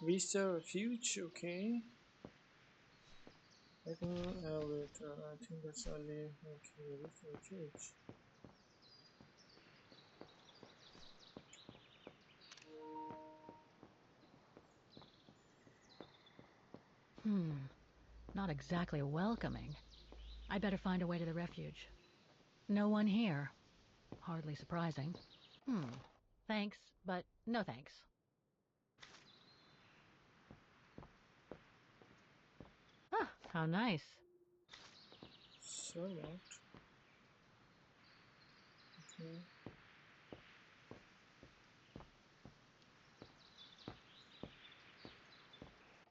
Vista Refuge, okay. I think wait, I think that's only okay. Vista Refuge. Not exactly welcoming. I'd better find a way to the refuge. No one here. Hardly surprising. Thanks, but no thanks. Ah, how nice. So what? Okay.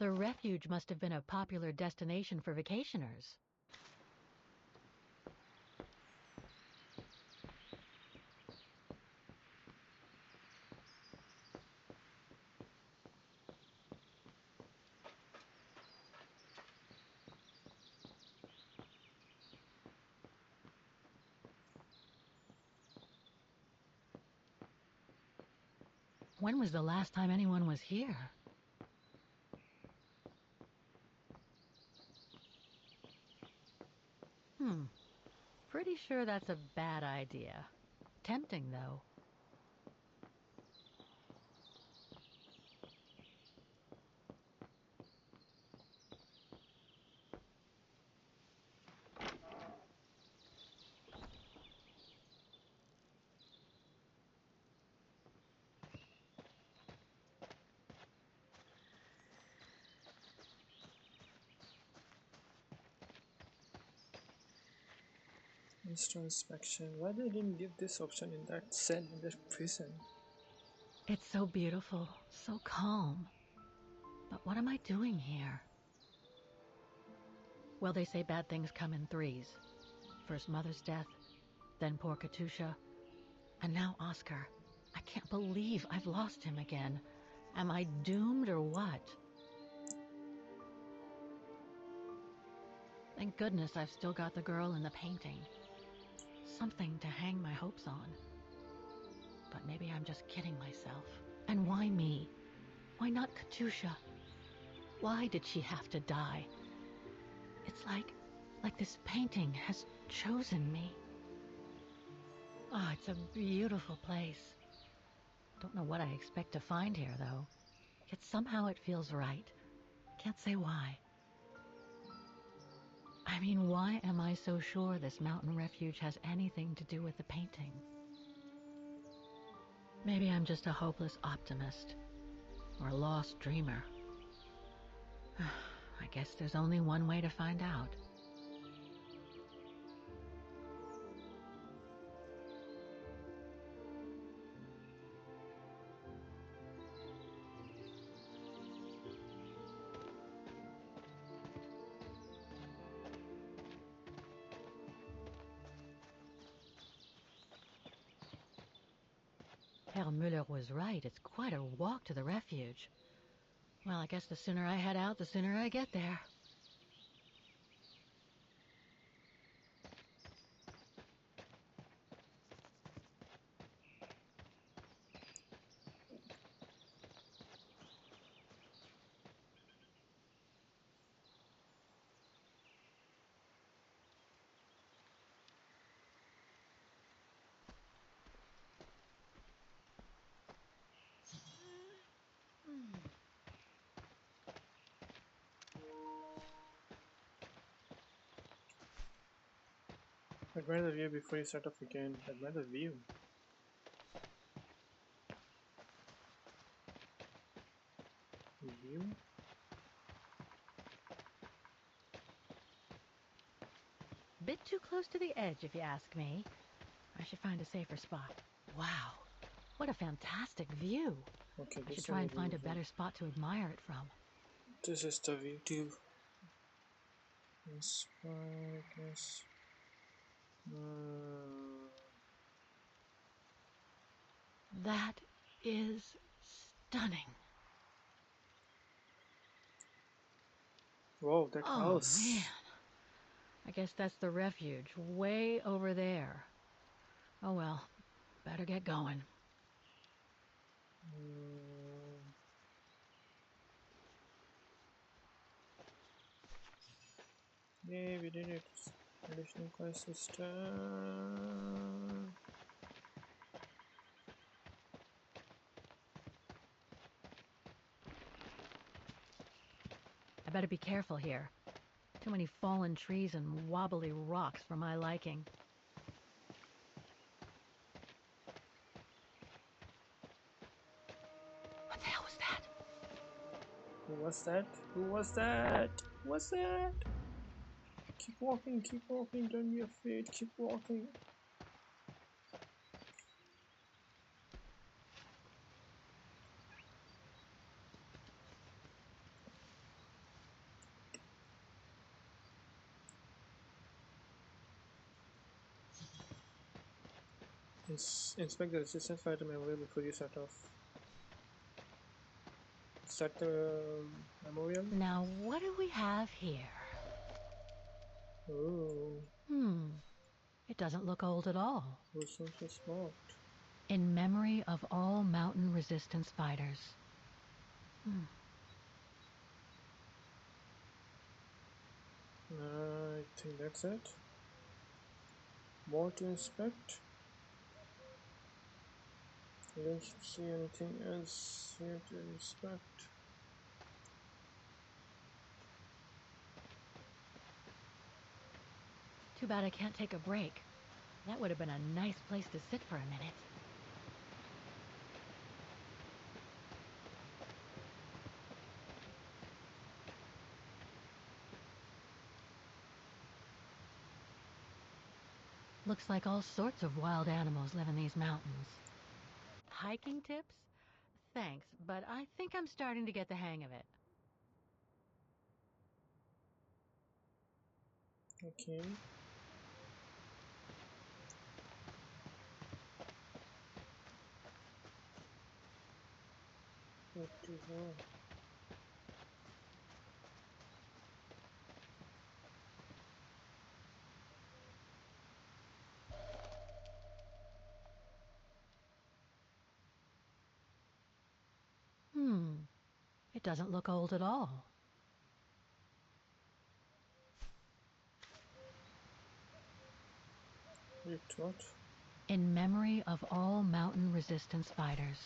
The refuge must have been a popular destination for vacationers. When was the last time anyone was here? Pretty sure that's a bad idea. Tempting, though. Instant inspection. Why they didn't give this option in that cell in that prison? It's so beautiful, so calm. But what am I doing here? Well, they say bad things come in threes. First Mother's death, then poor Katusha, and now Oscar. I can't believe I've lost him again. Am I doomed or what? Thank goodness I've still got the girl in the painting. Something to hang my hopes on. But maybe I'm just kidding myself. And why me? Why not Katusha? Why did she have to die? It's like this painting has chosen me. Oh, it's a beautiful place. Don't know what I expect to find here, though. Yet somehow it feels right. Can't say why. I mean, why am I so sure this mountain refuge has anything to do with the painting? Maybe I'm just a hopeless optimist, or a lost dreamer. I guess there's only one way to find out. Herr Müller was right. It's quite a walk to the refuge. Well, I guess the sooner I head out, the sooner I get there. Admire the view before you set off again. Admire the view. View? Bit too close to the edge, if you ask me. I should find a safer spot. Wow, what a fantastic view. Okay, I should this try one and is the find a view. better spot to admire it from. This is the view too. Yes. That is stunning. Wow, that Oh, house. man. I guess that's the refuge, way over there. Oh well, better get going. Mm, Hey, we did it. Additional quest system. I better be careful here. Too many fallen trees and wobbly rocks for my liking. What the hell was that? Who was that? Who was that? Who was that? Keep walking, don't be afraid, keep walking. Inspect the resistance fighter memorial before you set off. Set the memorial. Now, what do we have here? Oh, It doesn't look old at all. resources locked. In memory of all mountain resistance fighters. I think that's it. More to inspect. I don't see anything else here to inspect. Too bad I can't take a break. That would have been a nice place to sit for a minute. Looks like all sorts of wild animals live in these mountains. Hiking tips? Thanks, but I think I'm starting to get the hang of it. Okay. What to go? It doesn't look old at all. Wait, what? In memory of all mountain resistance fighters.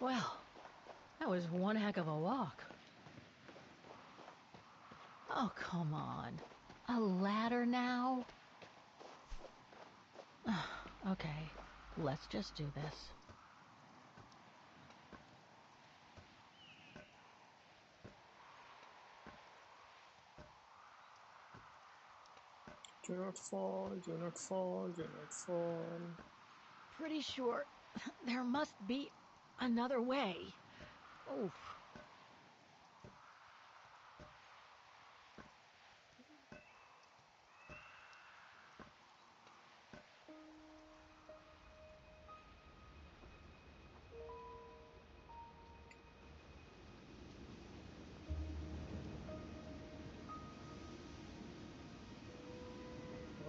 Well, that was one heck of a walk. Oh, come on. A ladder now? Okay, let's just do this. Do not fall, do not fall, do not fall. Pretty sure there must be another way. Oof.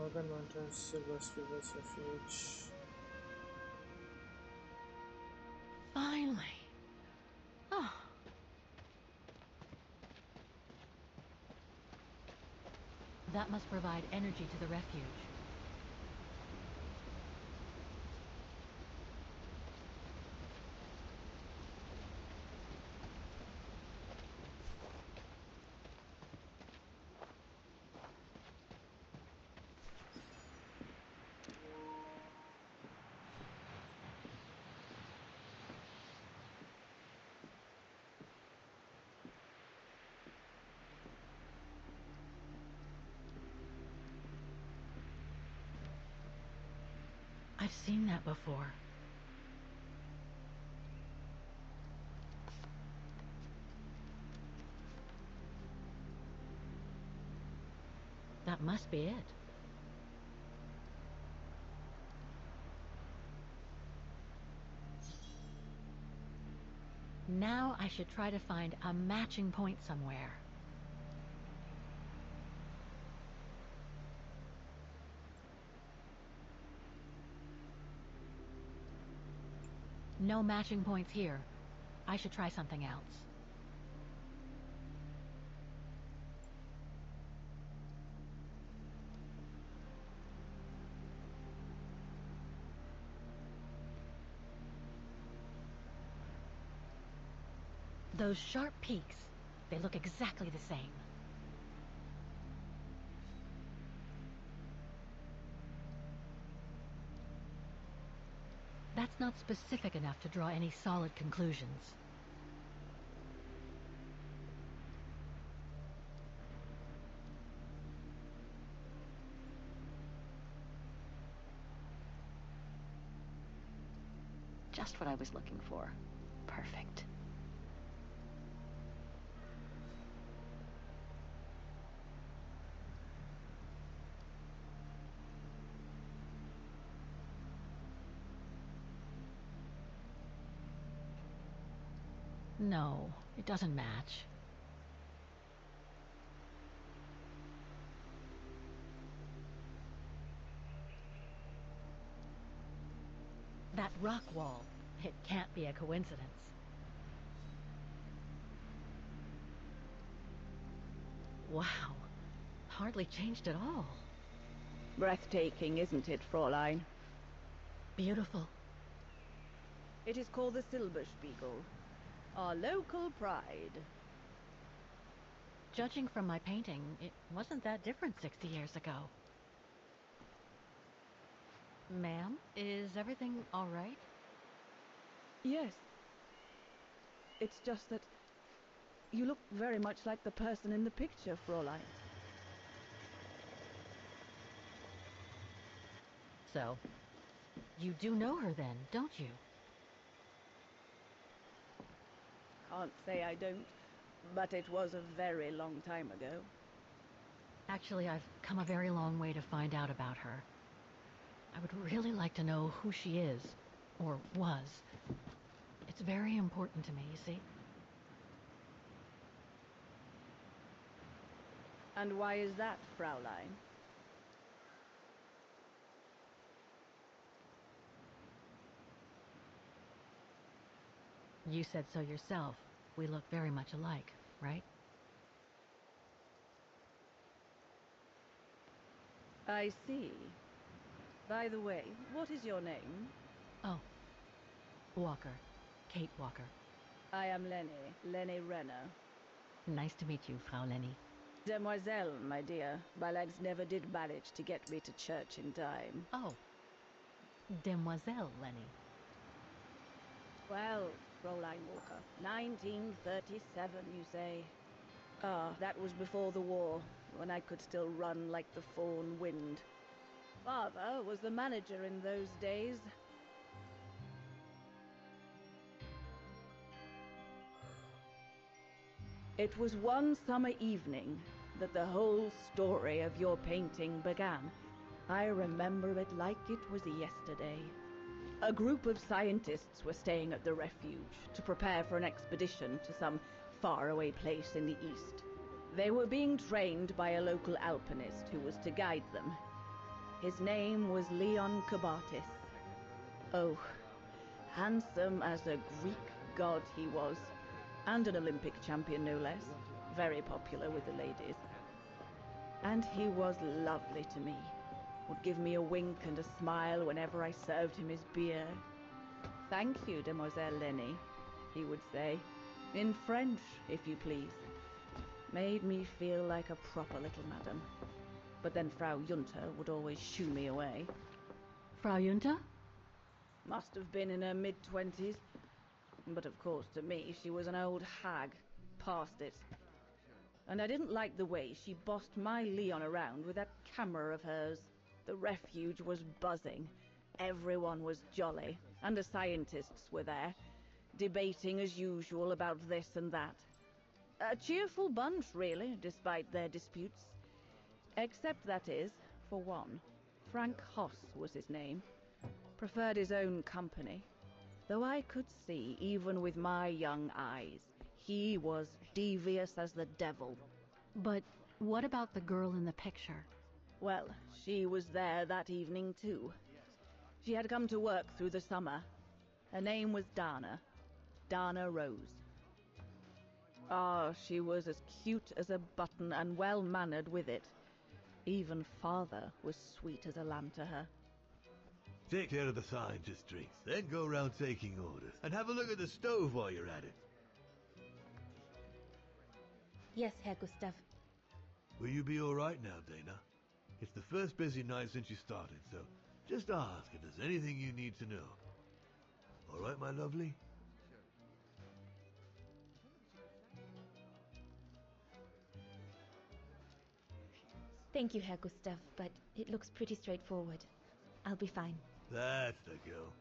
Organ Mountains, Silver Spear's Refuge. Finally. Oh. That must provide energy to the refuge. I've seen that before. That must be it. Now I should try to find a matching point somewhere. No matching points here. I should try something else. Those sharp peaks, they look exactly the same. That's not specific enough to draw any solid conclusions. Just what I was looking for. Perfect. No, it doesn't match. That rock wall, it can't be a coincidence. Wow, hardly changed at all. Breathtaking, isn't it, Fräulein? Beautiful. It is called the Silberspiegel, our local pride. Judging from my painting, it wasn't that different 60 years ago. Ma'am, is everything all right? Yes. It's just that you look very much like the person in the picture, Fräulein. So, you do know her then, don't you? Can't say I don't, but it was a very long time ago. Actually, I've come a very long way to find out about her. I would really like to know who she is, or was. It's very important to me, you see? And why is that, Fräulein? You said so yourself. We look very much alike, right? I see. By the way, what is your name? Oh, Walker. Kate Walker. I am Lenny Renner. Nice to meet you, Frau Lenny. Demoiselle, my dear. My legs never did manage to get me to church in time. Oh, Demoiselle Lenny. Well, Fräulein Walker, 1937, you say? Ah, that was before the war, when I could still run like the fawn wind. Father was the manager in those days. It was one summer evening that the whole story of your painting began. I remember it like it was yesterday. A group of scientists were staying at the refuge to prepare for an expedition to some faraway place in the east. They were being trained by a local alpinist who was to guide them. His name was Leon Kabatis. Oh, handsome as a Greek god he was, and an Olympic champion no less, very popular with the ladies. And he was lovely to me. Would give me a wink and a smile whenever I served him his beer. "Thank you, Demoiselle Lenny," he would say, in French, if you please. Made me feel like a proper little madam. But then Frau Junta would always shoo me away. Frau Junta? Must have been in her mid-20s. But of course, to me, she was an old hag, past it. And I didn't like the way she bossed my Leon around with that camera of hers. The refuge was buzzing. Everyone was jolly, and the scientists were there, debating as usual about this and that. A cheerful bunch, really, despite their disputes. Except, that is, for one. Frank Hoss was his name. Preferred his own company. Though I could see, even with my young eyes, he was devious as the devil. But what about the girl in the picture? Well, she was there that evening too. She had come to work through the summer. Her name was Dana. Dana Rose. Ah, she was as cute as a button and well-mannered with it. Even father was sweet as a lamb to her. Take care of the scientist drinks, then go around taking orders. And have a look at the stove while you're at it. Yes, Herr Gustav. Will you be alright now, Dana? It's the first busy night since you started, so just ask if there's anything you need to know. Alright, my lovely? Thank you, Herr Gustav, but it looks pretty straightforward. I'll be fine. That's the girl.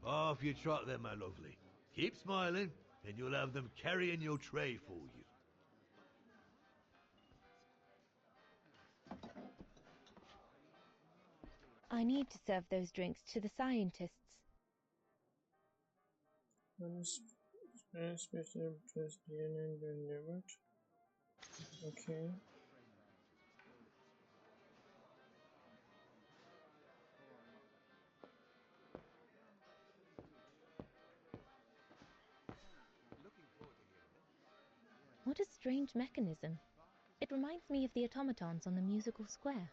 Off you trot then, my lovely. Keep smiling, and you'll have them carrying your tray for you. I need to serve those drinks to the scientists. Especially because DNA and delivered. Okay. What a strange mechanism. It reminds me of the automatons on the musical square.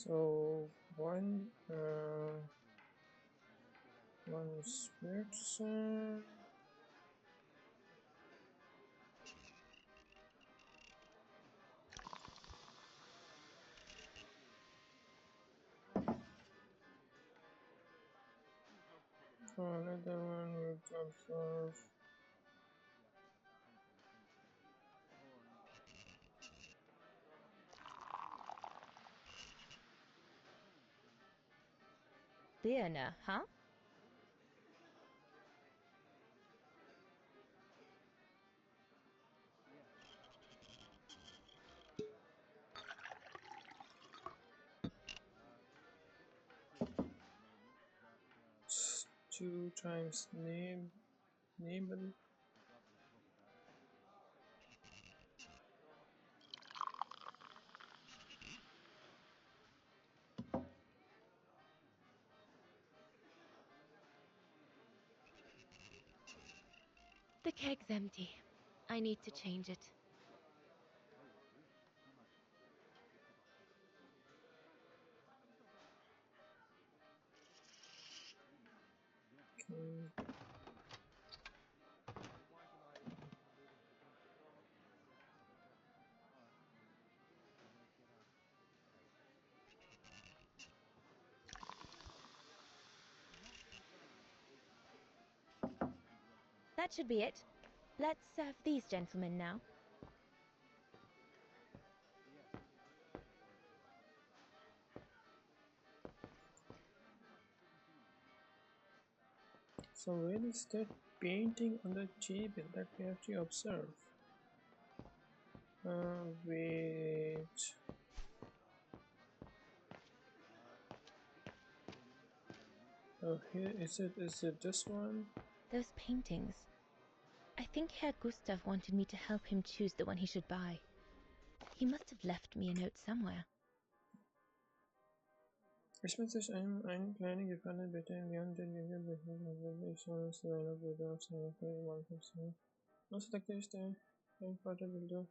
So one is weird sound. Another one will observe. Birne, huh? Two times neighbor. The keg's empty. I need to change it. Okay. That should be it. Let's serve these gentlemen now. So where is that painting on the table that we have to observe? Wait. Oh, here is it. Is it this one? Those paintings. I think Herr Gustav wanted me to help him choose the one he should buy. He must have left me a note somewhere. Expenses. I'm planning a final between beyond the usual business line of without significant 1%. Also, the case time part of the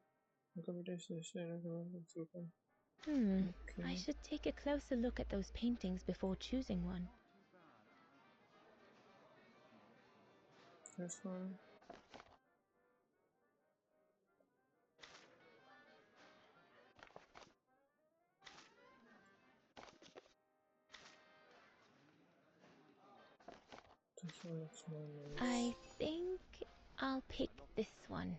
computer station and super. I Okay. should take a closer look at those paintings before choosing one. This one. This one looks more nice. I think I'll pick this one.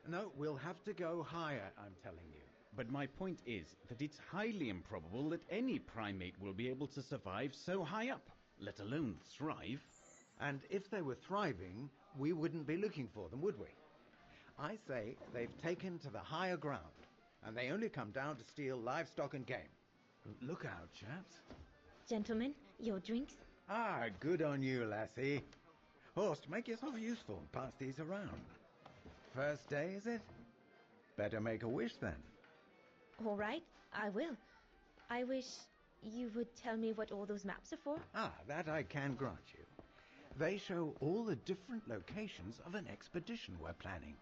No, we'll have to go higher, I'm telling you. But my point is that it's highly improbable that any primate will be able to survive so high up, let alone thrive. And if they were thriving, we wouldn't be looking for them, would we? I say they've taken to the higher ground, and they only come down to steal livestock and game. Look out, chaps. Gentlemen, your drinks? Ah, good on you, lassie. Horst, make yourself useful and pass these around. First day, is it? Better make a wish then. All right, I will. I wish you would tell me what all those maps are for. Ah, that I can grant you. They show all the different locations of an expedition we're planning.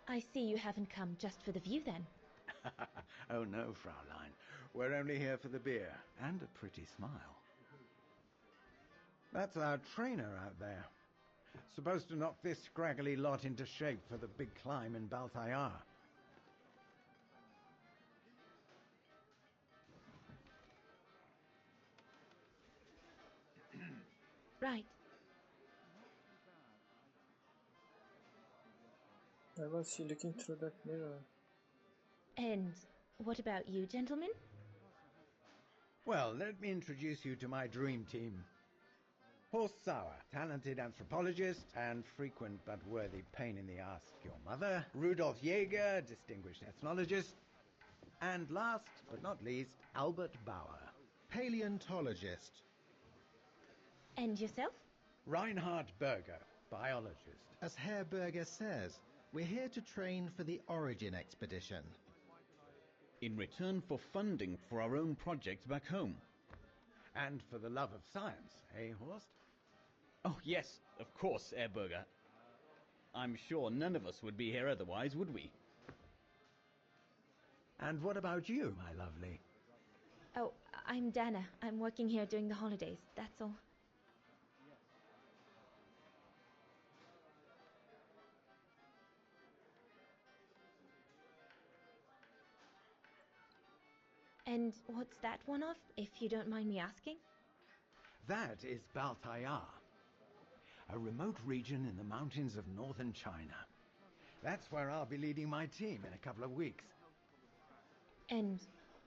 I see you haven't come just for the view then. Oh no, Fraulein. We're only here for the beer and a pretty smile. That's our trainer out there. Supposed to knock this scraggly lot into shape for the big climb in Baltayar. Right. Why was she looking through that mirror? And what about you, gentlemen? Well, let me introduce you to my dream team. Horst Sauer, talented anthropologist and frequent but worthy pain in the ass, your mother. Rudolf Jäger, distinguished ethnologist. And last but not least, Albert Bauer, paleontologist. And yourself? Reinhard Berger, biologist. As Herr Berger says, we're here to train for the Origin expedition. In return for funding for our own projects back home. And for the love of science, eh, Horst? Oh, yes, of course, Herr Berger. I'm sure none of us would be here otherwise, would we? And what about you, my lovely? Oh, I'm Dana. I'm working here during the holidays, that's all. And what's that one of, if you don't mind me asking? That is Baltayar, a remote region in the mountains of northern China. That's where I'll be leading my team in a couple of weeks. And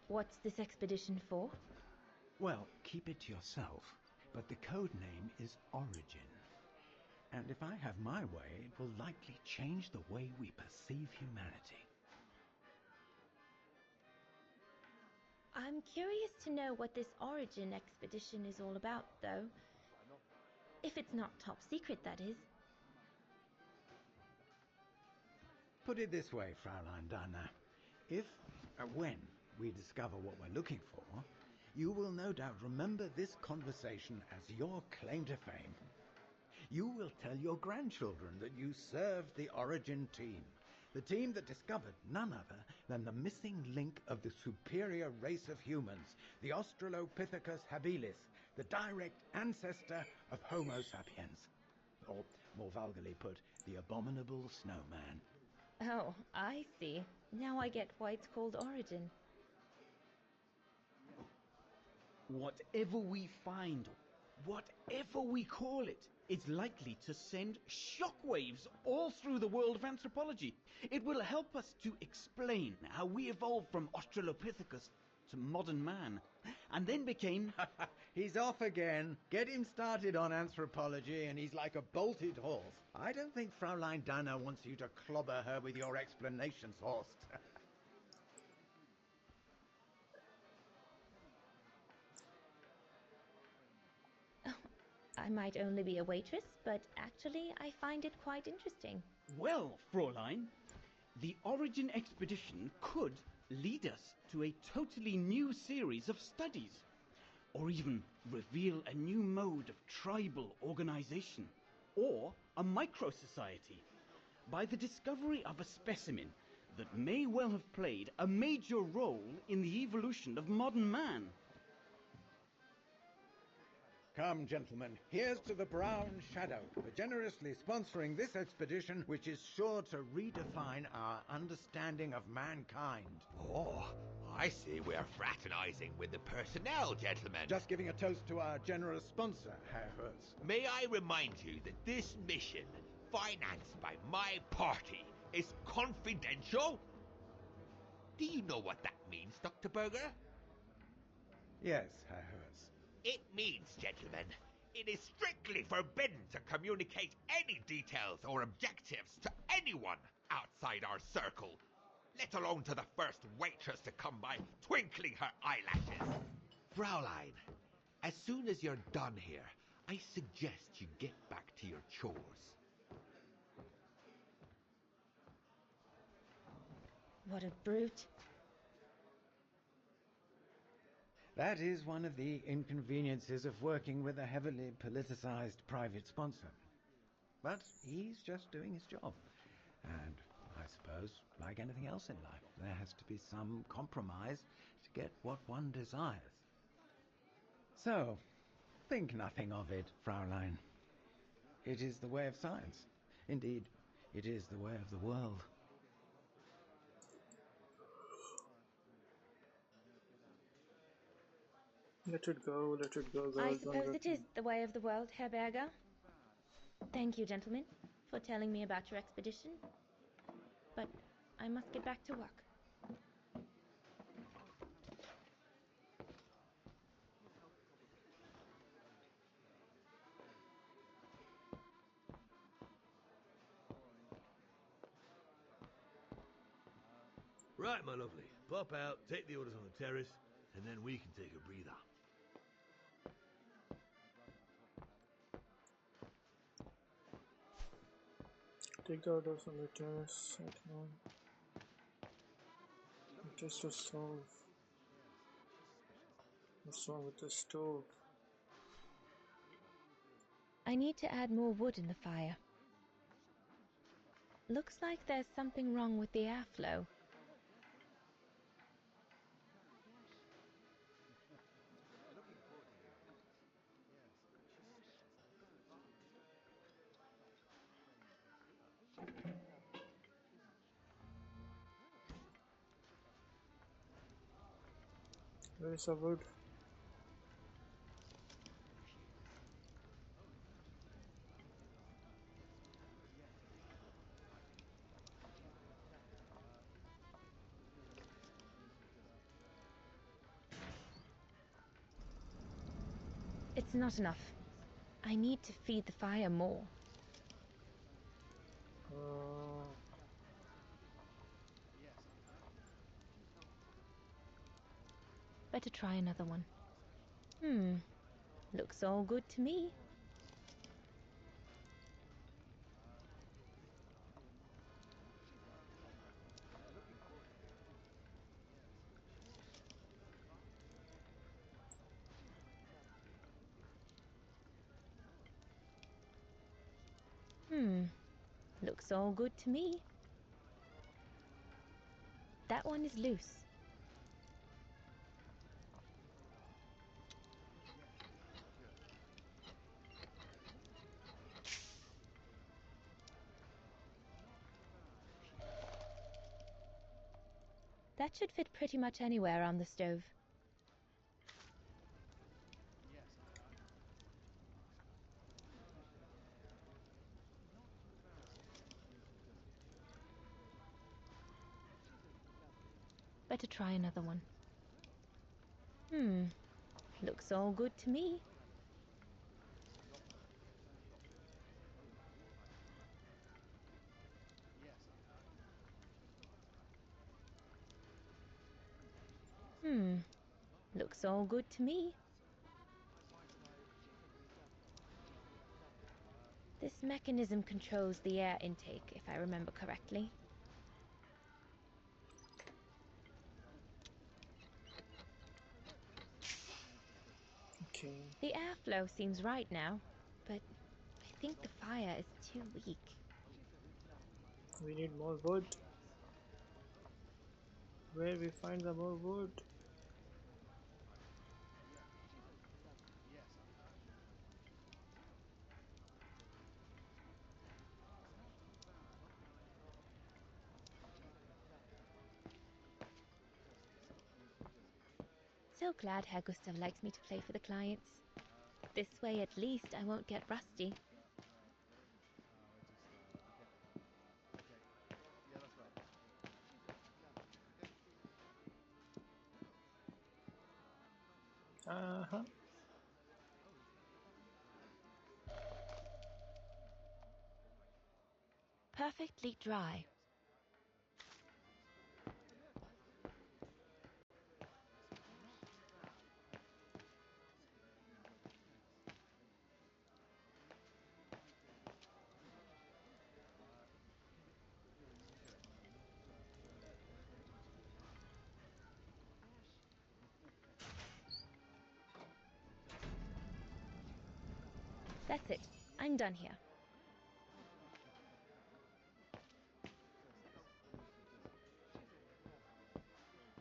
what's this expedition for? Well, keep it to yourself, but the code name is Origin. And if I have my way, it will likely change the way we perceive humanity. I'm curious to know what this Origin expedition is all about, though. If it's not top secret, that is. Put it this way, Fraulein Dana. If, when we discover what we're looking for, you will no doubt remember this conversation as your claim to fame. You will tell your grandchildren that you served the Origin team, the team that discovered none other than the missing link of the superior race of humans, the Australopithecus habilis, the direct ancestor of Homo sapiens. Or, more vulgarly put, the abominable snowman. Oh, I see. Now I get why it's called Origin. Whatever we find, whatever we call it, it's likely to send shockwaves all through the world of anthropology. It will help us to explain how we evolved from Australopithecus to modern man, and then became... He's off again. Get him started on anthropology and he's like a bolted horse. I don't think Fraulein Dana wants you to clobber her with your explanations, Horst. I might only be a waitress, but actually I find it quite interesting. Well, Fräulein, the Origin expedition could lead us to a totally new series of studies, or even reveal a new mode of tribal organization, or a micro-society, by the discovery of a specimen that may well have played a major role in the evolution of modern man. Come, gentlemen, here's to the Brown Shadow for generously sponsoring this expedition, which is sure to redefine our understanding of mankind. Oh, I see we're fraternizing with the personnel, gentlemen. Just giving a toast to our generous sponsor, Herr Hertz. May I remind you that this mission, financed by my party, is confidential? Do you know what that means, Dr. Berger? Yes, Herr Hertz. It means, gentlemen, it is strictly forbidden to communicate any details or objectives to anyone outside our circle, let alone to the first waitress to come by twinkling her eyelashes. Fraulein, as soon as you're done here, I suggest you get back to your chores. What a brute. That is one of the inconveniences of working with a heavily politicized private sponsor. But he's just doing his job. And I suppose, like anything else in life, there has to be some compromise to get what one desires. So, think nothing of it, Fraulein. It is the way of science. Indeed, it is the way of the world. Let it go, girls. I suppose it is the way of the world, Herr Berger. Thank you, gentlemen, for telling me about your expedition. But I must get back to work. Right, my lovely. Pop out, take the orders on the terrace, and then we can take a breather. Take the orders on the terrace. Just a stove. What's wrong with the stove? I need to add more wood in the fire. Looks like there's something wrong with the airflow. Where is the wood? It's not enough. I need to feed the fire more. Better try another one. Looks all good to me. Looks all good to me. That one is loose. That should fit pretty much anywhere on the stove. Better try another one. Looks all good to me. Looks all good to me. This mechanism controls the air intake, if I remember correctly. Okay. The airflow seems right now, but I think the fire is too weak. We need more wood. Where we find the more wood? So glad Herr Gustav likes me to play for the clients. This way at least I won't get rusty. Uh-huh. Perfectly dry. That's it. I'm done here.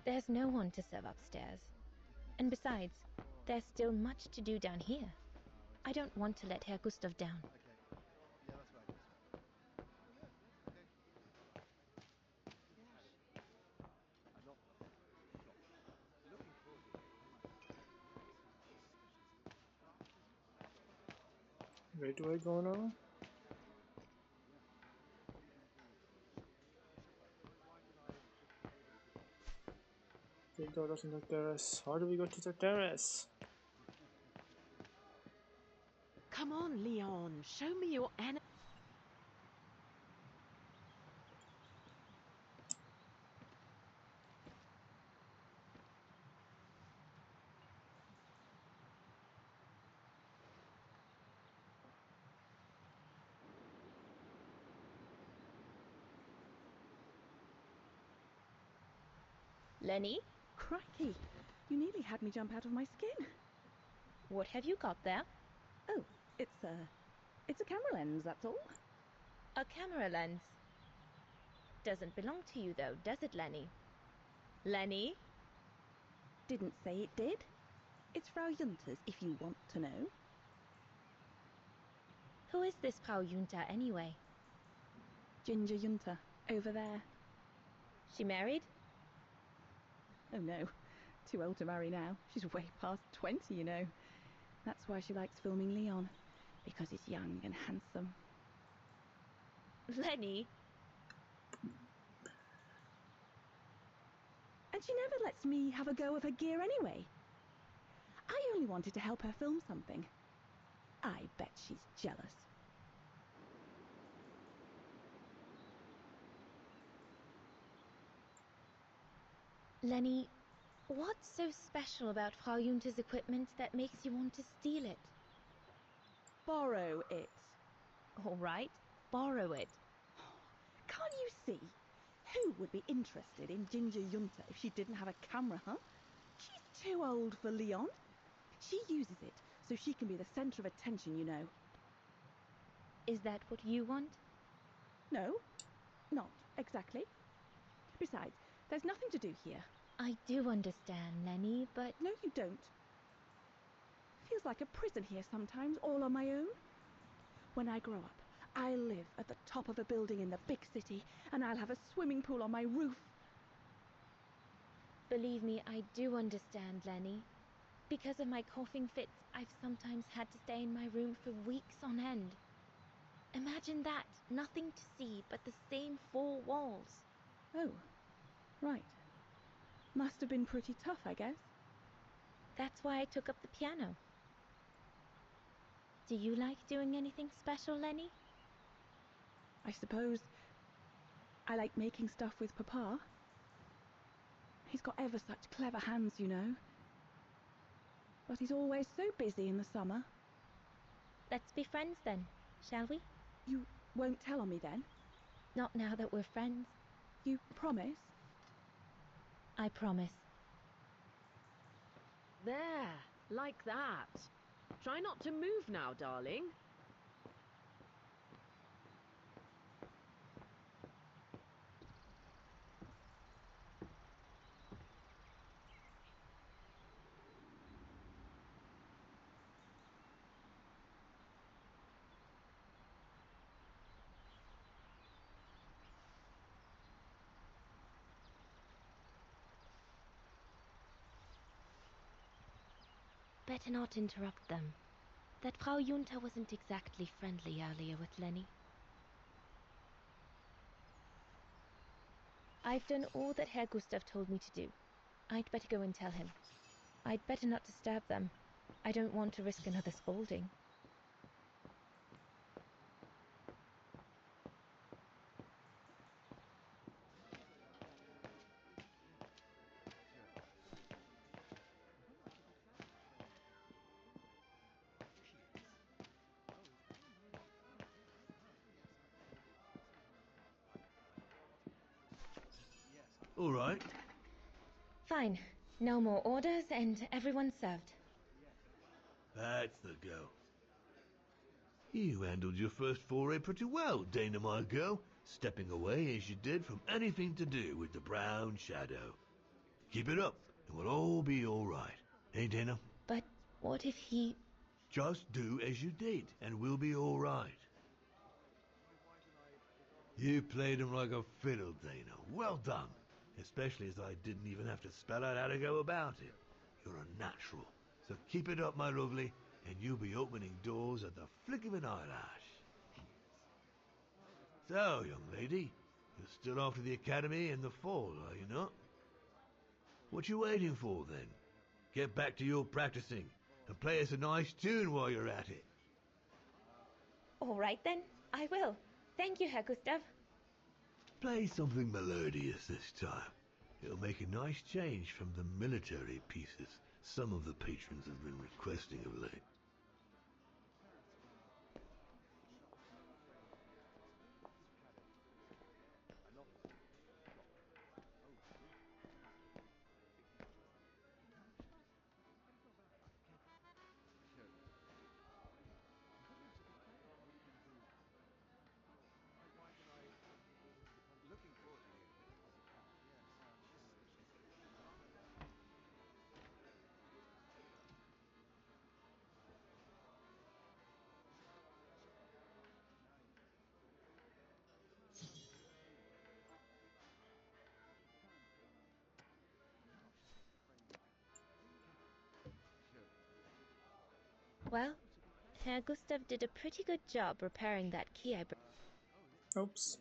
There's no one to serve upstairs. And besides, there's still much to do down here. I don't want to let Herr Gustav down. Where do I go now? They got us on the terrace. How do we go to the terrace? Come on, Leon. Show me your energy. Lenny, Crikey! You nearly had me jump out of my skin. what have you got there? Oh, it's a camera lens, that's all. A camera lens. Doesn't belong to you though, does it, Lenny? Lenny? Didn't say it did. It's Frau Junter's, if you want to know. Who is this Frau Junta anyway? Ginger Junter, over there. She married? Oh no, too old to marry now. She's way past 20, you know. That's why she likes filming Leon, because he's young and handsome. Lenny? And she never lets me have a go of her gear anyway. I only wanted to help her film something. I bet she's jealous. Lenny, what's so special about Frau Junta's equipment that makes you want to steal it? Borrow it. All right, borrow it. Can't you see? Who would be interested in Ginger Junta if she didn't have a camera, huh? She's too old for Leon. She uses it so she can be the centre of attention, you know. Is that what you want? No, not exactly. Besides, there's nothing to do here. I do understand, Lenny, but... No, you don't. Feels like a prison here sometimes, all on my own. When I grow up, I'll live at the top of a building in the big city, and I'll have a swimming pool on my roof. Believe me, I do understand, Lenny. Because of my coughing fits, I've sometimes had to stay in my room for weeks on end. Imagine that, nothing to see but the same four walls. Oh, right. Must have been pretty tough, I guess. That's why I took up the piano. Do you like doing anything special, Lenny? I suppose I like making stuff with Papa. He's got ever such clever hands, you know. But he's always so busy in the summer. Let's be friends then, shall we? You won't tell on me then? Not now that we're friends. You promise? I promise. There, like that. Try not to move now, darling. Better not interrupt them. That Frau Junta wasn't exactly friendly earlier with Lenny. I've done all that Herr Gustav told me to do. I'd better go and tell him. I'd better not disturb them. I don't want to risk another scolding. All right. Fine. No more orders and everyone's served. That's the go. You handled your first foray pretty well, Dana, my girl, stepping away as you did from anything to do with the Brown Shadow. Keep it up, and we'll all be all right. Hey, Dana? But what if he... Just do as you did, and we'll be all right. You played him like a fiddle, Dana. Well done. Especially as I didn't even have to spell out how to go about it. You're a natural. So keep it up, my lovely, and you'll be opening doors at the flick of an eyelash. So, young lady, you're still off to the academy in the fall, are you not? What you waiting for, then? Get back to your practicing, and play us a nice tune while you're at it. All right then, I will. Thank you, Herr Gustav. Play something melodious this time. It'll make a nice change from the military pieces some of the patrons have been requesting of late. Well, Herr Gustav did a pretty good job repairing that key I broke. Oops.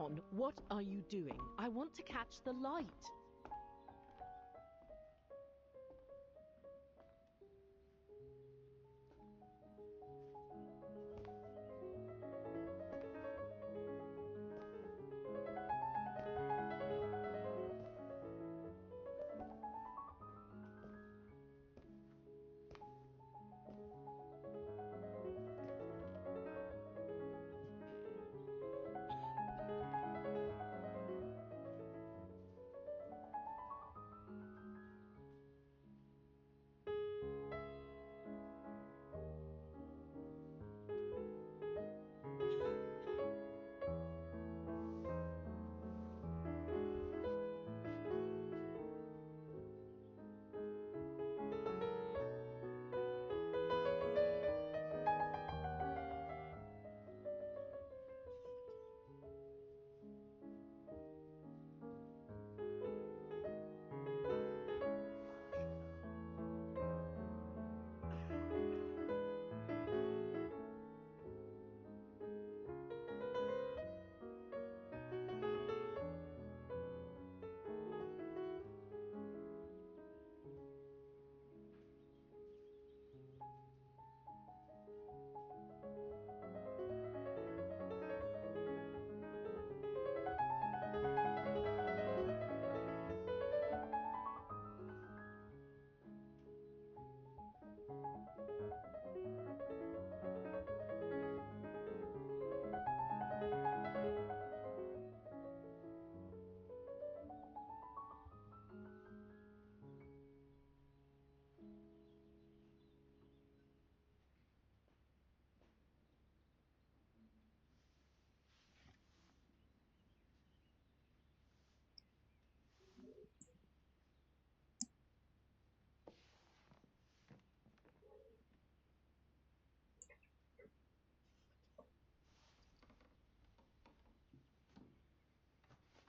Leon, what are you doing? I want to catch the light.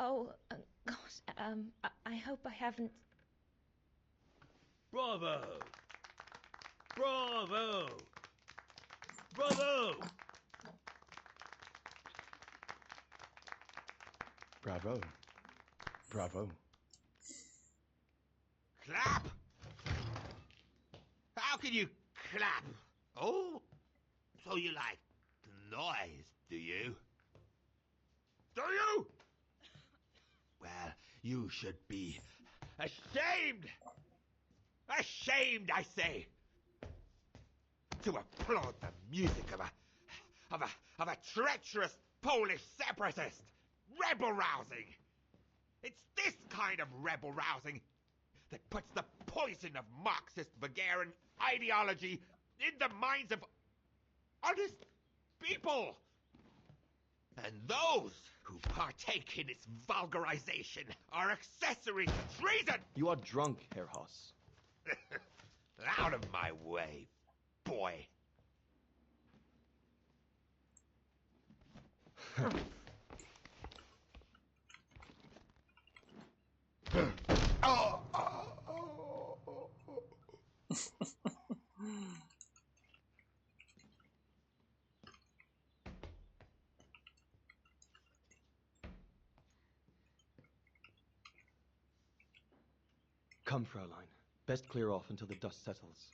Oh, gosh, I hope I haven't... Bravo! Bravo! Bravo! Bravo. Bravo. Clap? How can you clap? Oh? So you like noise, do you? Do you? Well, you should be ashamed! Ashamed, I say! To applaud the music of a treacherous Polish separatist! Rebel rousing! It's this kind of rebel rousing that puts the poison of Marxist Vagarian ideology in the minds of honest people! And those who partake in its vulgarization are accessories to treason! You are drunk, Herr Haas. Out of my way, boy. Come, Fraulein. Best clear off until the dust settles.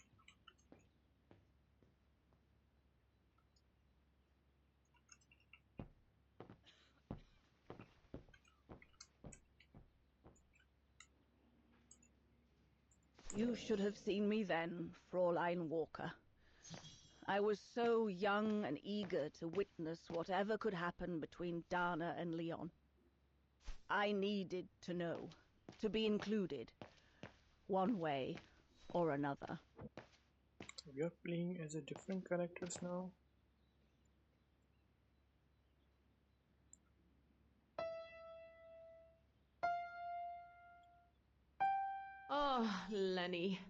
You should have seen me then, Fraulein Walker. I was so young and eager to witness whatever could happen between Dana and Leon. I needed to know, to be included, one way or another. We are playing as a different characters now. Oh, Lenny,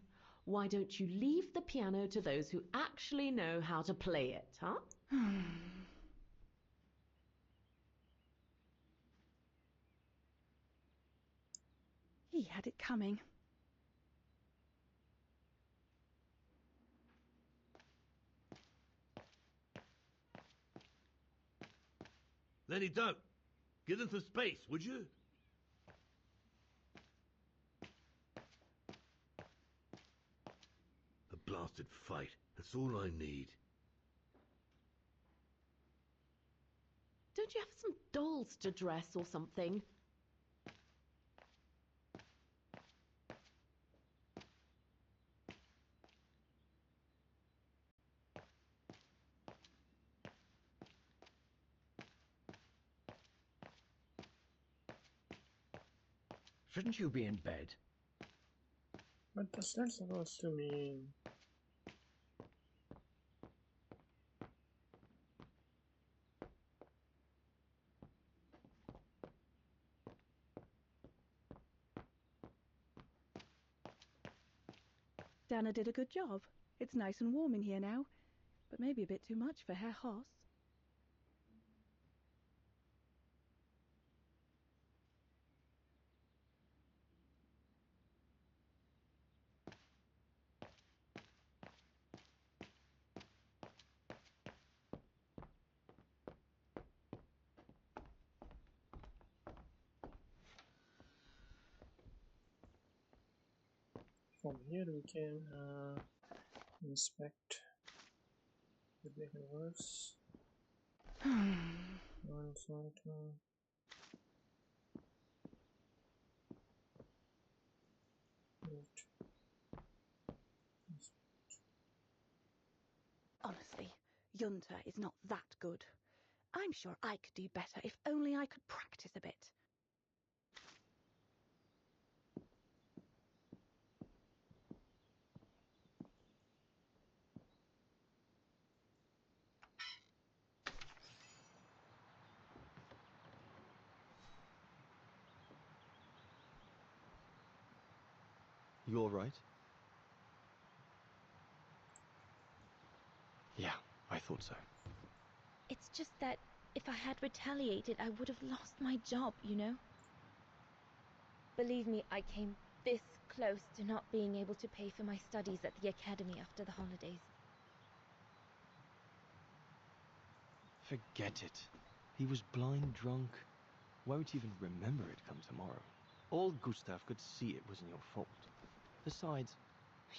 why don't you leave the piano to those who actually know how to play it, huh? He had it coming. Lenny, don't! Give them some space, would you? A blasted fight. That's all I need. Don't you have some dolls to dress or something? Shouldn't you be in bed? What does that supposed to mean? Dana did a good job. It's nice and warm in here now, but maybe a bit too much for Herr Hoss. From here we can inspect the bigger works. One cycle. Honestly, Junta is not that good. I'm sure I could do better if only I could practice a bit. You all right? Yeah, I thought so. It's just that if I had retaliated, I would have lost my job, you know? Believe me, I came this close to not being able to pay for my studies at the academy after the holidays. Forget it. He was blind drunk. Won't even remember it come tomorrow. Old Gustav could see it wasn't your fault. Besides,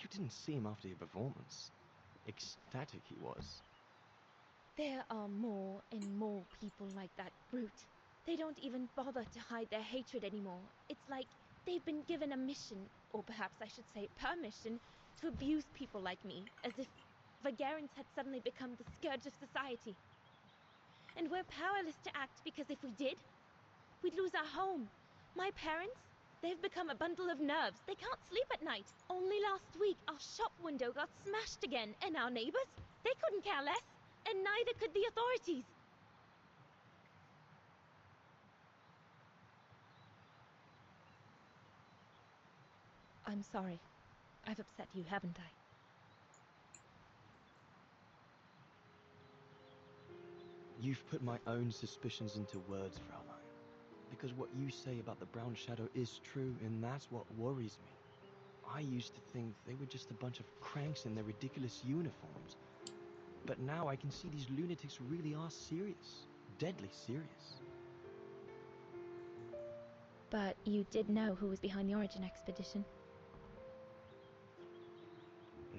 you didn't see him after your performance. Ecstatic he was. There are more and more people like that brute. They don't even bother to hide their hatred anymore. It's like they've been given a mission, or perhaps I should say permission, to abuse people like me, as if Vagarans had suddenly become the scourge of society. And we're powerless to act because if we did, we'd lose our home. My parents, they've become a bundle of nerves. They can't sleep at night. Only last week, our shop window got smashed again, and our neighbors, they couldn't care less, and neither could the authorities. I'm sorry. I've upset you, haven't I? You've put my own suspicions into words, Fraulein. Because what you say about the Brown Shadow is true, and that's what worries me. I used to think they were just a bunch of cranks in their ridiculous uniforms. But now I can see these lunatics really are serious. Deadly serious. But you did know who was behind the Origin expedition.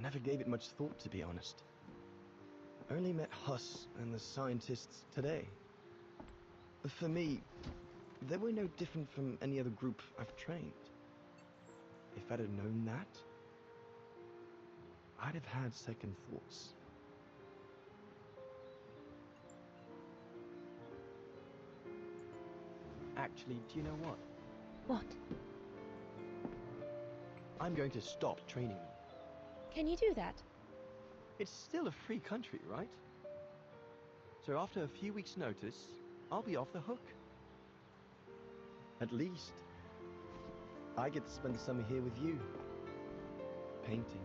Never gave it much thought, to be honest. Only met Huss and the scientists today. For me, they were no different from any other group I've trained. If I'd have known that, I'd have had second thoughts. Actually, do you know what? What? I'm going to stop training them. Can you do that? It's still a free country, right? So after a few weeks' notice, I'll be off the hook. At least, I get to spend the summer here with you. Painting.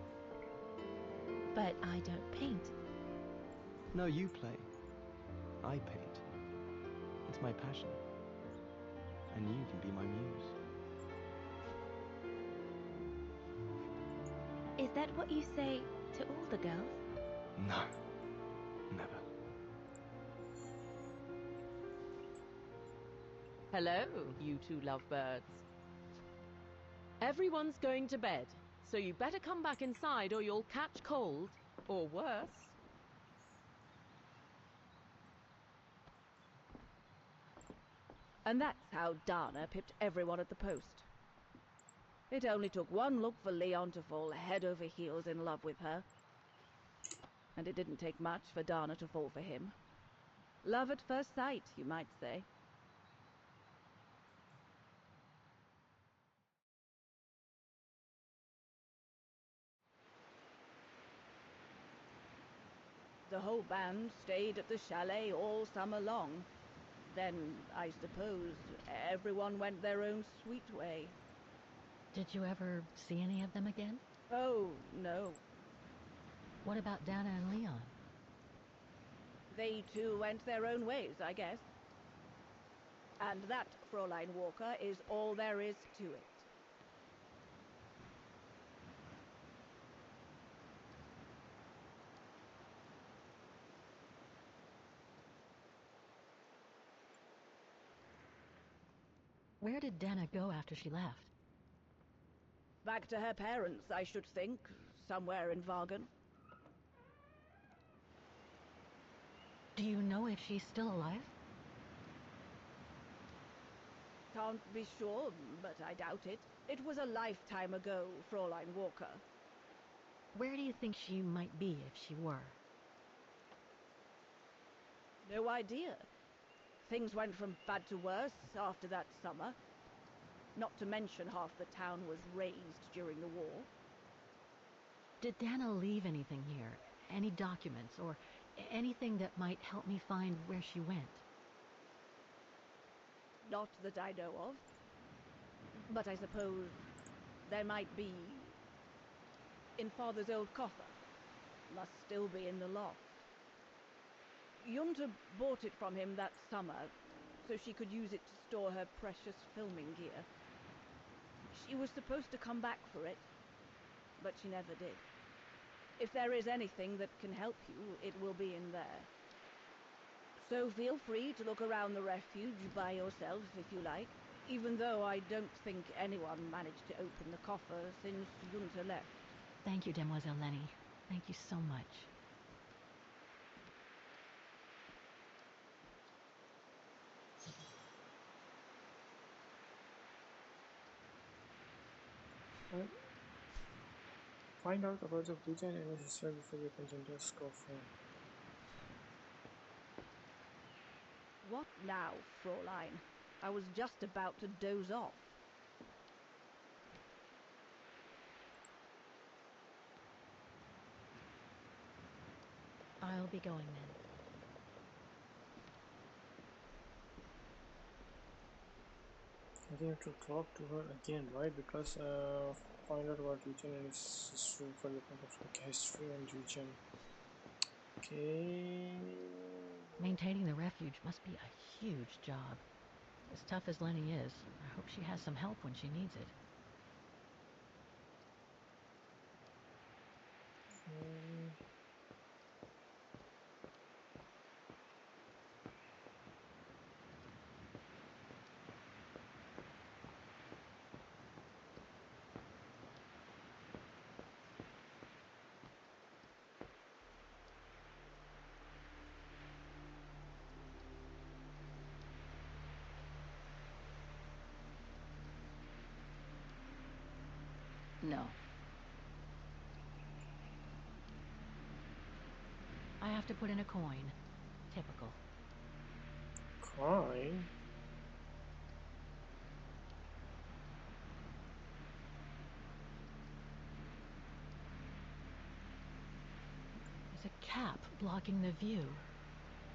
But I don't paint. No, you play. I paint. It's my passion. And you can be my muse. Is that what you say to all the girls? No. Never. Hello, you two lovebirds. Everyone's going to bed, so you better come back inside or you'll catch cold, or worse. And that's how Dana pipped everyone at the post. It only took one look for Leon to fall head over heels in love with her. And it didn't take much for Dana to fall for him. Love at first sight, you might say. The whole band stayed at the chalet all summer long. Then, I suppose, everyone went their own sweet way. Did you ever see any of them again? Oh, no. What about Dana and Leon? They too went their own ways, I guess. And that, Fräulein Walker, is all there is to it. Where did Dana go after she left? Back to her parents, I should think. Somewhere in Vagen. Do you know if she's still alive? Can't be sure, but I doubt it. It was a lifetime ago, Fräulein Walker. Where do you think she might be if she were? No idea. Things went from bad to worse after that summer. Not to mention half the town was razed during the war. Did Dana leave anything here? Any documents or anything that might help me find where she went? Not that I know of. But I suppose there might be in Father's old coffer. Must still be in the loft. Junta bought it from him that summer, so she could use it to store her precious filming gear. She was supposed to come back for it, but she never did. If there is anything that can help you, it will be in there. So feel free to look around the refuge by yourself if you like, even though I don't think anyone managed to open the coffer since Junta left. Thank you, Demoiselle Lenny. Thank you so much. Find out about the Pujan and his sister before you can enter his coffin. What now, Fräulein? I was just about to doze off. I'll be going then. I think I have to talk to her again, right? Because find out about region and its history for the point of history and region. Okay. Maintaining the refuge must be a huge job. As tough as Lenny is, I hope she has some help when she needs it. No. I have to put in a coin. Typical. Coin? There's a cap blocking the view.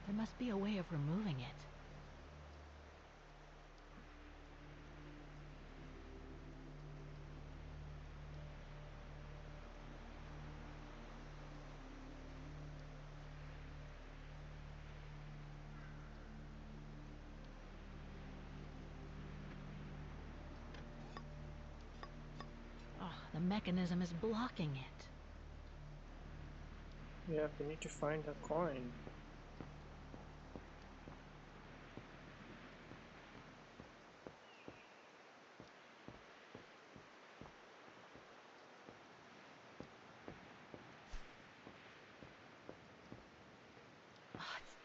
There must be a way of removing it. Oh, the mechanism is blocking it. Yeah, we need to find a coin.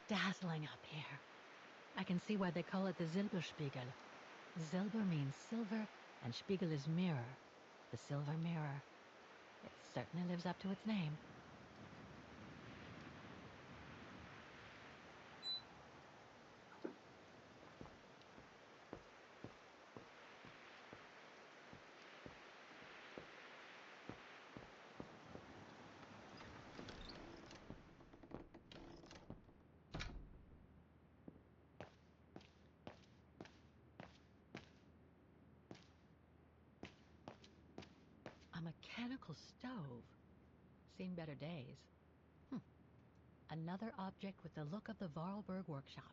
dazzling up here. I can see why they call it the Silberspiegel. Silber means silver, and Spiegel is mirror. The silver mirror. It certainly lives up to its name. A mechanical stove. Seen better days. Another object with the look of the Vorarlberg workshop.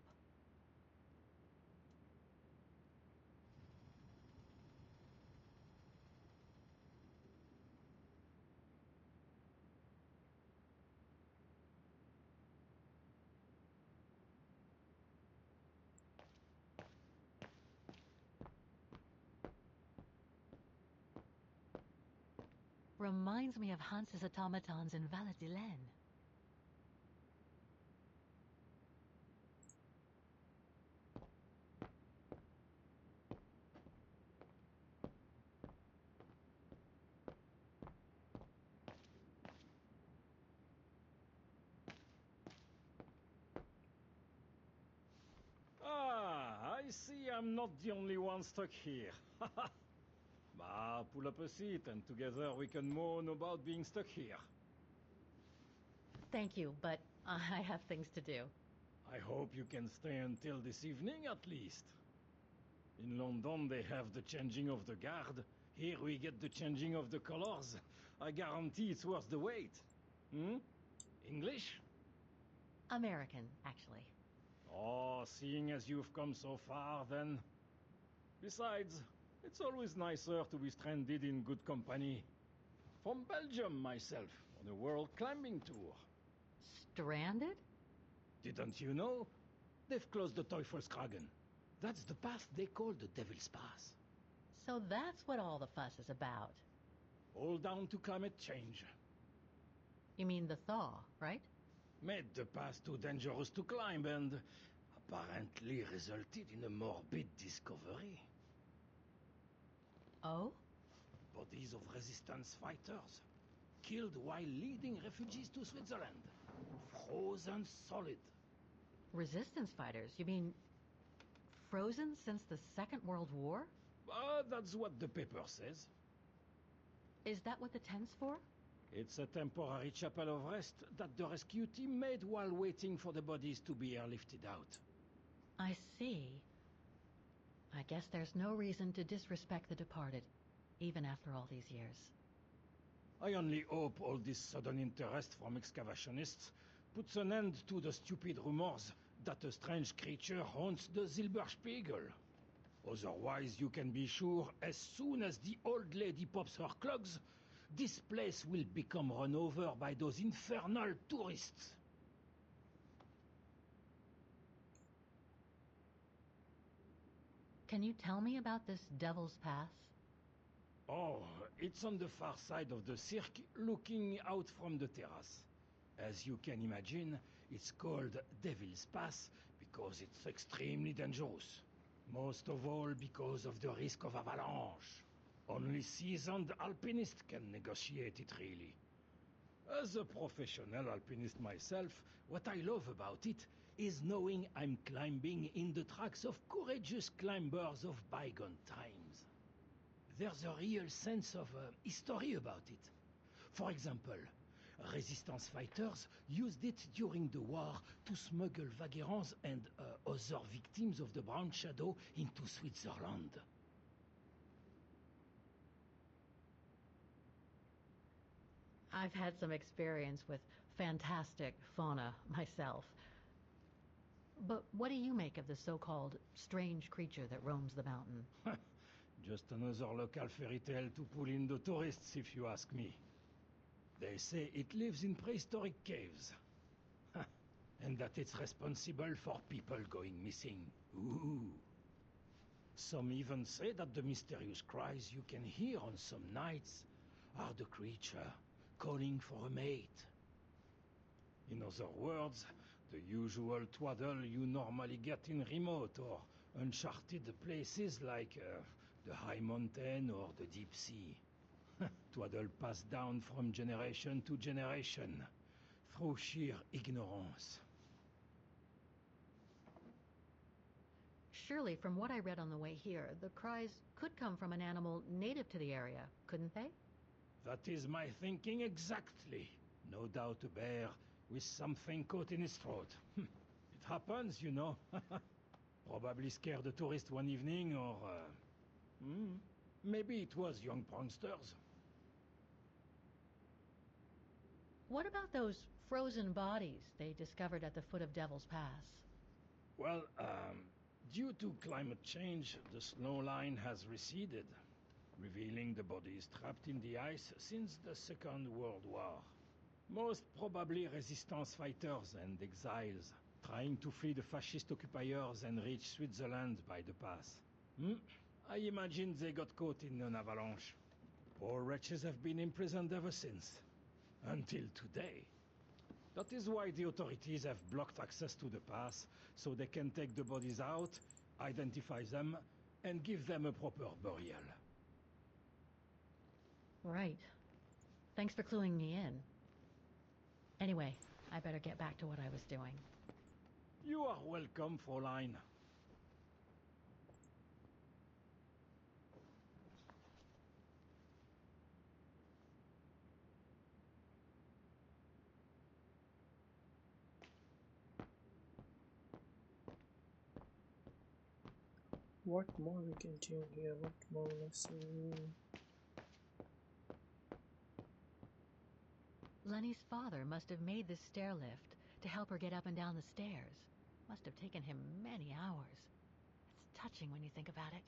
Reminds me of Hans's automatons in Valladolid. Ah, I see I'm not the only one stuck here. Bah, pull up a seat and together we can moan about being stuck here. Thank you, but I have things to do. I hope you can stay until this evening at least. In London they have the changing of the guard. Here we get the changing of the colors. I guarantee it's worth the wait. English? American, actually. Oh, seeing as you've come so far, then. Besides, it's always nicer to be stranded in good company. From Belgium, myself, on a world climbing tour. Stranded? Didn't you know? They've closed the Teufelskragen. That's the pass they call the Devil's Pass. So that's what all the fuss is about. All down to climate change. You mean the thaw, right? Made the pass too dangerous to climb and apparently resulted in a morbid discovery. Oh? Bodies of resistance fighters, killed while leading refugees to Switzerland. Frozen solid. Resistance fighters? You mean frozen since the Second World War? That's what the paper says. Is that what the tent's for? It's a temporary chapel of rest that the rescue team made while waiting for the bodies to be airlifted out. I see. I guess there's no reason to disrespect the departed, even after all these years. I only hope all this sudden interest from excavationists puts an end to the stupid rumors that a strange creature haunts the Silberspiegel. Otherwise, you can be sure as soon as the old lady pops her clogs, this place will become run over by those infernal tourists. Can you tell me about this Devil's Pass? Oh, it's on the far side of the cirque, looking out from the terrace. As you can imagine, it's called Devil's Pass because it's extremely dangerous. Most of all because of the risk of avalanche. Only seasoned alpinists can negotiate it, really. As a professional alpinist myself, what I love about it is knowing I'm climbing in the tracks of courageous climbers of bygone times. There's a real sense of history about it. For example, resistance fighters used it during the war to smuggle vagrants and other victims of the Brown Shadow into Switzerland. I've had some experience with fantastic fauna myself. But what do you make of the so-called strange creature that roams the mountain? Just another local fairy tale to pull in the tourists, if you ask me. They say it lives in prehistoric caves. And that it's responsible for people going missing. Ooh. Some even say that the mysterious cries you can hear on some nights are the creature calling for a mate. In other words, The usual twaddle you normally get in remote or uncharted places like the high mountain or the deep sea. Twaddle passed down from generation to generation through sheer ignorance. Surely, from what I read on the way here, the cries could come from an animal native to the area, couldn't they? That is my thinking exactly. No doubt a bear with something caught in his throat. It happens, you know. Probably scared a tourist one evening, or... maybe it was young pranksters. What about those frozen bodies they discovered at the foot of Devil's Pass? Well, due to climate change, the snow line has receded, revealing the bodies trapped in the ice since the Second World War. Most probably resistance fighters and exiles, trying to flee the fascist occupiers and reach Switzerland by the pass. I imagine they got caught in an avalanche. Poor wretches have been imprisoned ever since. Until today. That is why the authorities have blocked access to the pass, so they can take the bodies out, identify them, and give them a proper burial. Right. Thanks for cluing me in. Anyway, I better get back to what I was doing. You are welcome, Fräulein. What more we can do here? What more let's see? Lenny's father must have made this stair lift to help her get up and down the stairs. Must have taken him many hours. It's touching when you think about it.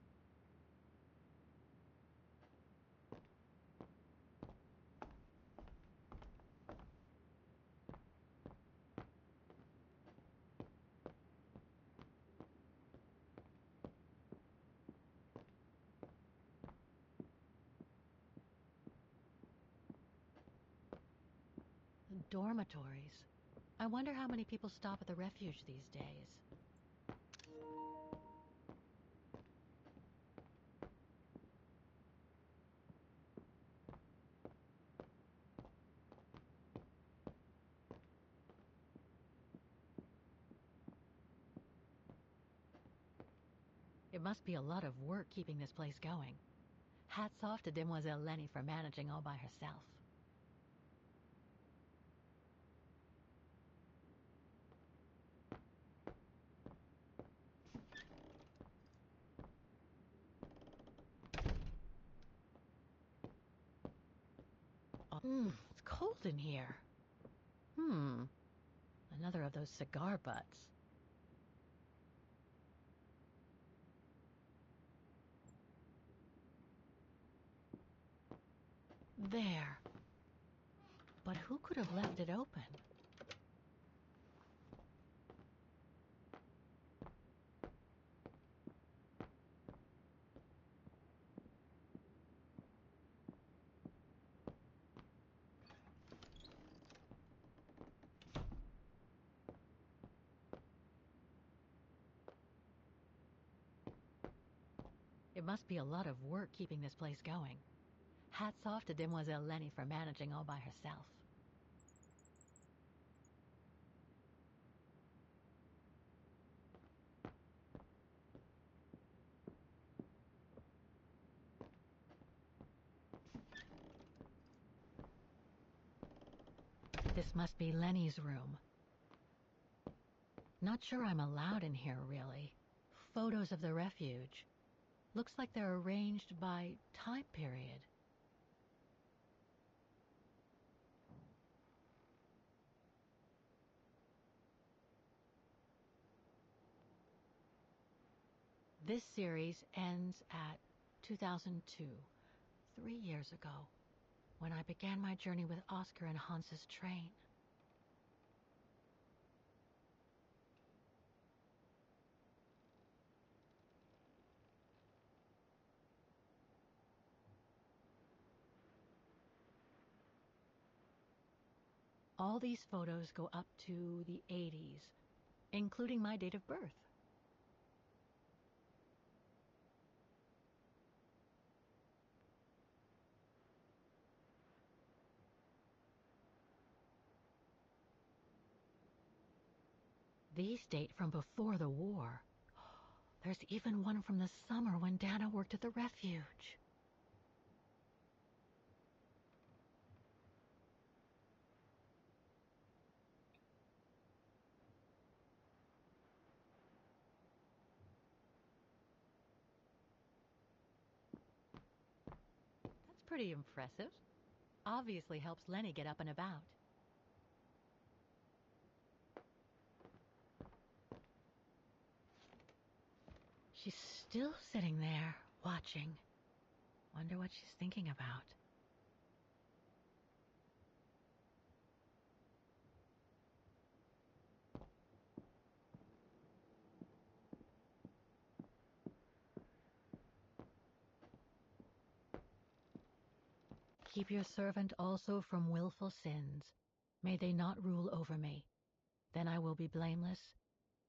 Dormitories. I wonder how many people stop at the refuge these days. It must be a lot of work keeping this place going. Hats off to Demoiselle Lenny for managing all by herself. It's cold in here. Another of those cigar butts. There. But who could have left it open? It must be a lot of work keeping this place going. Hats off to Demoiselle Lenny for managing all by herself. This must be Lenny's room. Not sure I'm allowed in here, really. Photos of the refuge. Looks like they're arranged by time period. This series ends at 2002, 3 years ago, when I began my journey with Oscar and Hans's train. All these photos go up to the 80s, including my date of birth. These date from before the war. There's even one from the summer when Dana worked at the refuge. That's pretty impressive. Obviously helps Lenny get up and about. She's still sitting there, watching. Wonder what she's thinking about. Keep your servant also from willful sins. May they not rule over me. Then I will be blameless,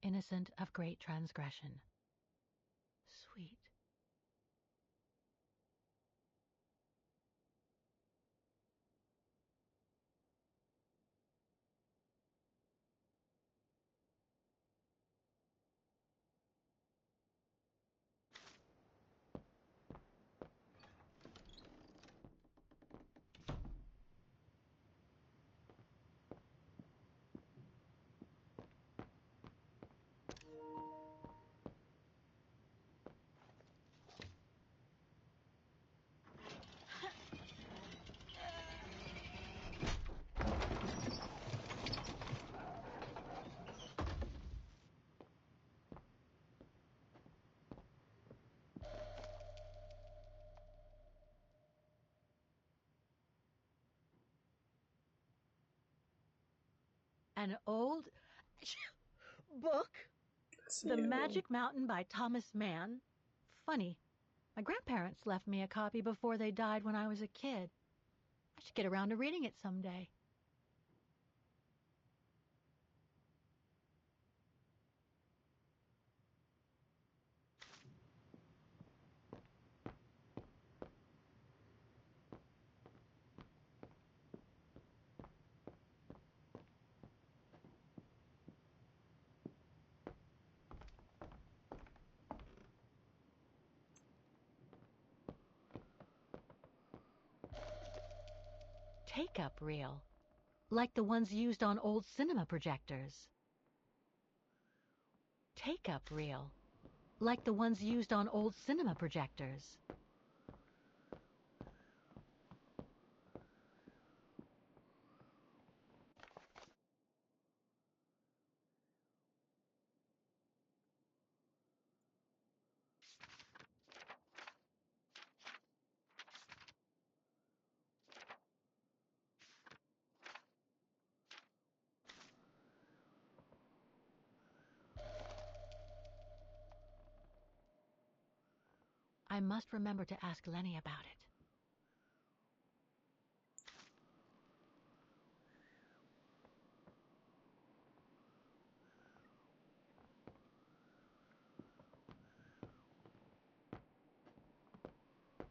innocent of great transgression. Sweet. An old book? The Magic Mountain by Thomas Mann? Funny. My grandparents left me a copy before they died when I was a kid. I should get around to reading it someday. Take-up reel, like the ones used on old cinema projectors. Take-up reel, like the ones used on old cinema projectors. I must remember to ask Lenny about it.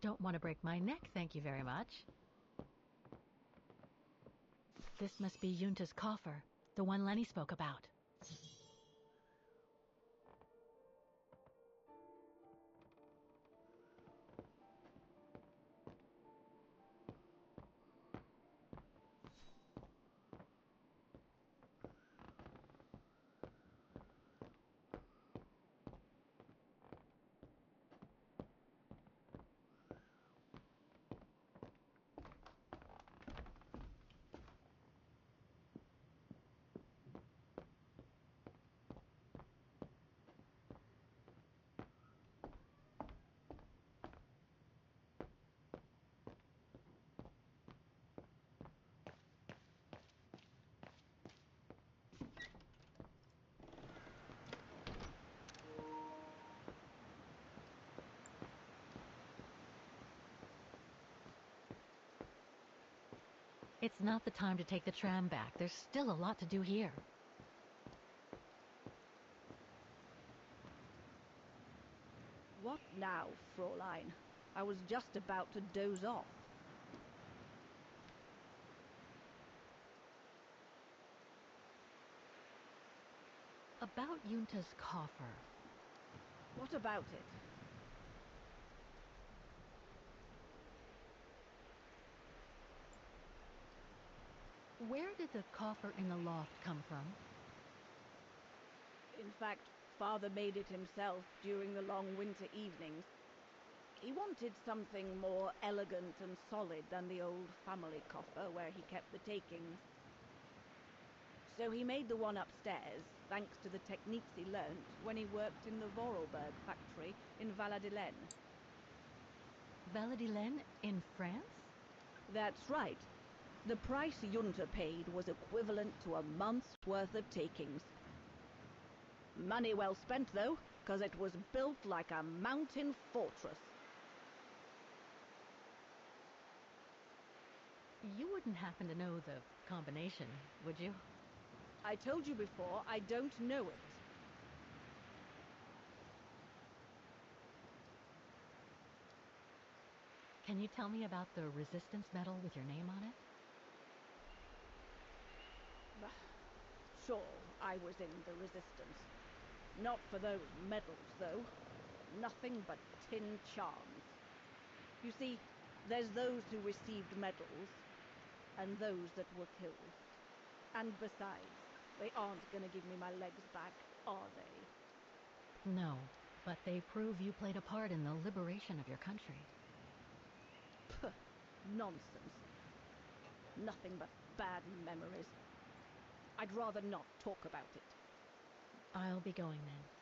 Don't want to break my neck, thank you very much. This must be Yunta's coffer, the one Lenny spoke about. It's not the time to take the tram back. There's still a lot to do here. What now, Fräulein? I was just about to doze off. About Yunta's coffer. What about it? Where did the coffer in the loft come from? In fact, Father made it himself during the long winter evenings. He wanted something more elegant and solid than the old family coffer where he kept the takings. So he made the one upstairs, thanks to the techniques he learnt when he worked in the Vorarlberg factory in Valladolid. Valladolid in France? That's right. The price Junta paid was equivalent to a month's worth of takings. Money well spent, though, because it was built like a mountain fortress. You wouldn't happen to know the combination, would you? I told you before, I don't know it. Can you tell me about the resistance medal with your name on it? Sure, I was in the resistance. Not for those medals, though. Nothing but tin charms. You see, there's those who received medals, and those that were killed. And besides, they aren't gonna give me my legs back, are they? No, but they prove you played a part in the liberation of your country. Puh, nonsense. Nothing but bad memories. I'd rather not talk about it. I'll be going then.